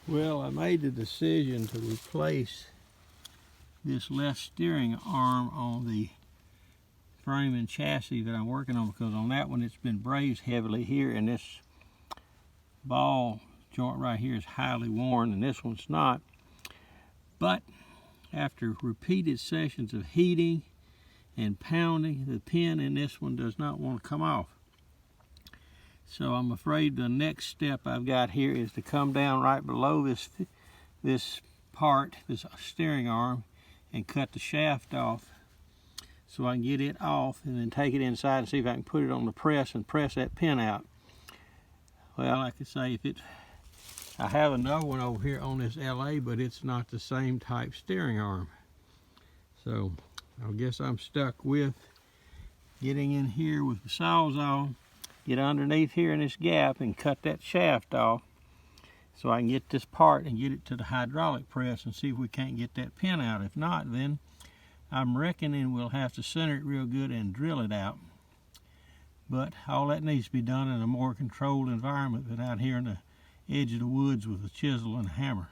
Well, I made the decision to replace this left steering arm on the frame and chassis that I'm working on, because on that one it's been brazed heavily here, and this ball joint right here is highly worn, and this one's not. But after repeated sessions of heating and pounding, the pin in this one does not want to come off. So I'm afraid the next step I've got here is to come down right below this part, this steering arm, and cut the shaft off so I can get it off, and then take it inside and see if I can put it on the press and press that pin out. Well, like I say, I have another one over here on this LA, but it's not the same type steering arm. So I guess I'm stuck with getting in here with the Sawzall, get underneath here in this gap and cut that shaft off so I can get this part and get it to the hydraulic press and see if we can't get that pin out. If not, then I'm reckoning we'll have to center it real good and drill it out. But all that needs to be done in a more controlled environment than out here in the edge of the woods with a chisel and a hammer.